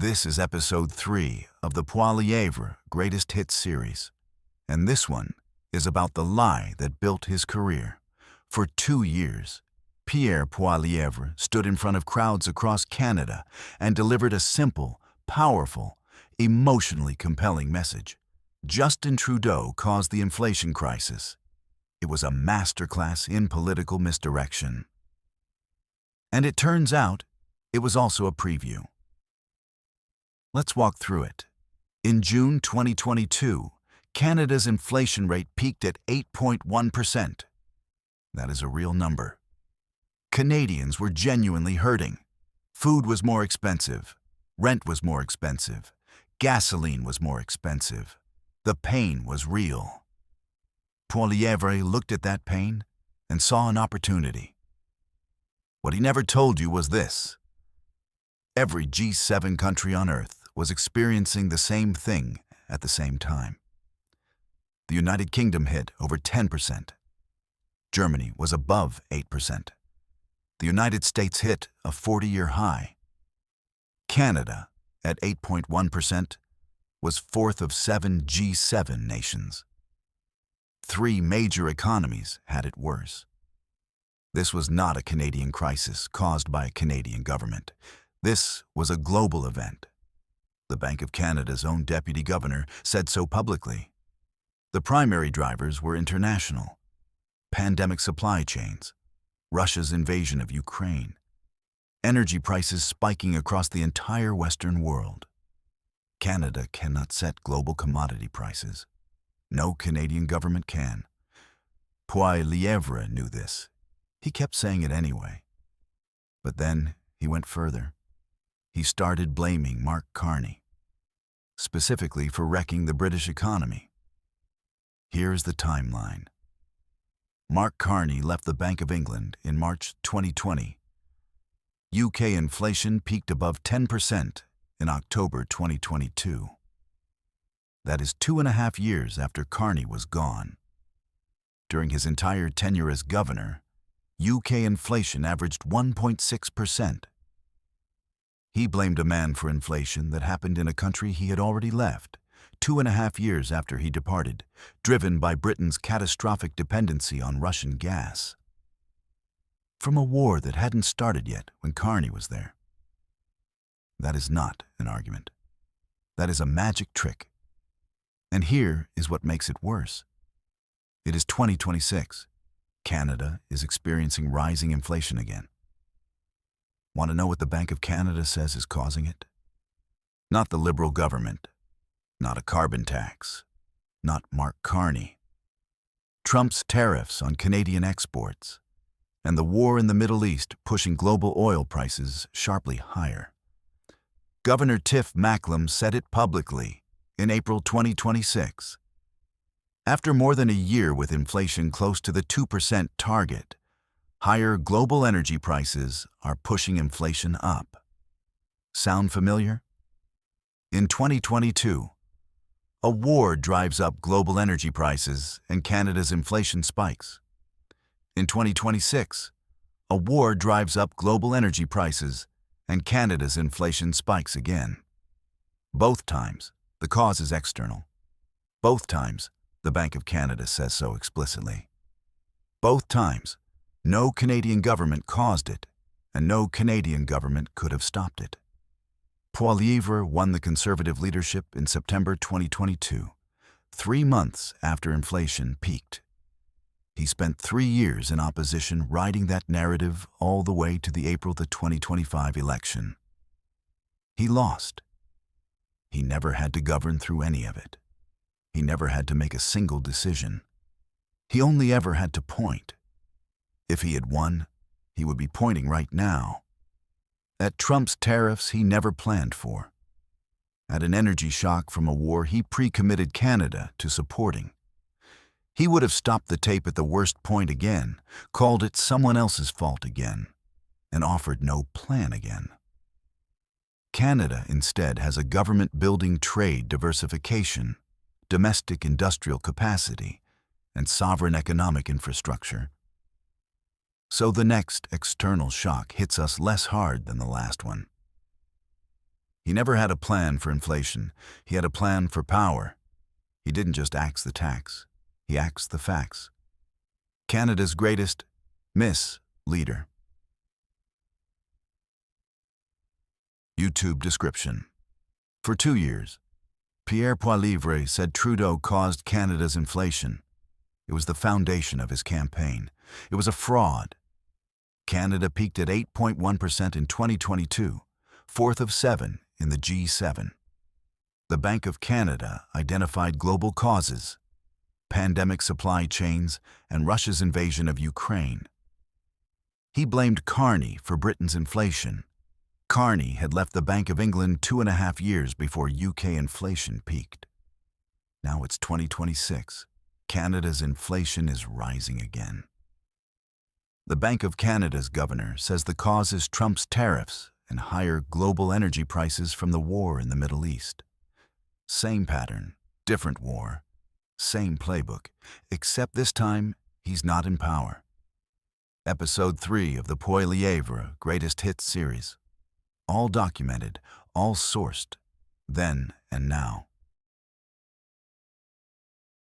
This is episode 3 of the PoiLIEvre Greatest Hits series, and this one is about the lie that built his career. For 2 years, Pierre PoiLIEvre stood in front of crowds across Canada and delivered a simple, powerful, emotionally compelling message. Justin Trudeau caused the inflation crisis. It was a masterclass in political misdirection. And it turns out, it was also a preview. Let's walk through it. In June 2022, Canada's inflation rate peaked at 8.1%. That is a real number. Canadians were genuinely hurting. Food was more expensive. Rent was more expensive. Gasoline was more expensive. The pain was real. PoiLIEvre looked at that pain and saw an opportunity. What he never told you was this. Every G7 country on Earth was experiencing the same thing at the same time. The United Kingdom hit over 10%. Germany was above 8%. The United States hit a 40-year high. Canada, at 8.1%, was fourth of 7 G7 nations. 3 major economies had it worse. This was not a Canadian crisis caused by a Canadian government. This was a global event. The Bank of Canada's own deputy governor said so publicly. The primary drivers were international: pandemic supply chains, Russia's invasion of Ukraine, energy prices spiking across the entire Western world. Canada cannot set global commodity prices. No Canadian government can. PoiLIEvre knew this. He kept saying it anyway. But then he went further. He started blaming Mark Carney, specifically for wrecking the British economy. Here's the timeline. Mark Carney left the Bank of England in March 2020. UK inflation peaked above 10% in October 2022. That is 2.5 years after Carney was gone. During his entire tenure as governor, UK inflation averaged 1.6%. He blamed a man for inflation that happened in a country he had already left, 2.5 years after he departed, driven by Britain's catastrophic dependency on Russian gas. From a war that hadn't started yet when Carney was there. That is not an argument. That is a magic trick. And here is what makes it worse. It is 2026. Canada is experiencing rising inflation again. Want to know what the Bank of Canada says is causing it? Not the Liberal government, not a carbon tax, not Mark Carney. Trump's tariffs on Canadian exports, and the war in the Middle East pushing global oil prices sharply higher. Governor Tiff Macklem said it publicly in April 2026. After more than a year with inflation close to the 2% target, higher global energy prices are pushing inflation up. Sound familiar? In 2022, a war drives up global energy prices and Canada's inflation spikes. In 2026, a war drives up global energy prices and Canada's inflation spikes again. Both times, the cause is external. Both times, the Bank of Canada says so explicitly. Both times, no Canadian government caused it, and no Canadian government could have stopped it. PoiLIEvre won the Conservative leadership in September 2022, 3 months after inflation peaked. He spent 3 years in opposition riding that narrative all the way to the April 2025 election. He lost. He never had to govern through any of it. He never had to make a single decision. He only ever had to point. If he had won, he would be pointing right now. At Trump's tariffs he never planned for. At an energy shock from a war he pre-committed Canada to supporting. He would have stopped the tape at the worst point again, called it someone else's fault again, and offered no plan again. Canada instead has a government building trade diversification, domestic industrial capacity, and sovereign economic infrastructure. So the next external shock hits us less hard than the last one. He never had a plan for inflation. He had a plan for power. He didn't just axe the tax. He axed the facts. Canada's greatest leader. YouTube description. For 2 years, Pierre PoiLIEvre said Trudeau caused Canada's inflation. It was the foundation of his campaign. It was a fraud. Canada peaked at 8.1% in 2022, fourth of 7 in the G7. The Bank of Canada identified global causes: pandemic supply chains and Russia's invasion of Ukraine. He blamed Carney for Britain's inflation. Carney had left the Bank of England 2.5 years before UK inflation peaked. Now it's 2026. Canada's inflation is rising again. The Bank of Canada's governor says the cause is Trump's tariffs and higher global energy prices from the war in the Middle East. Same pattern, different war, same playbook, except this time he's not in power. Episode 3 of the PoiLIEvre Greatest Hits series. All documented, all sourced, then and now.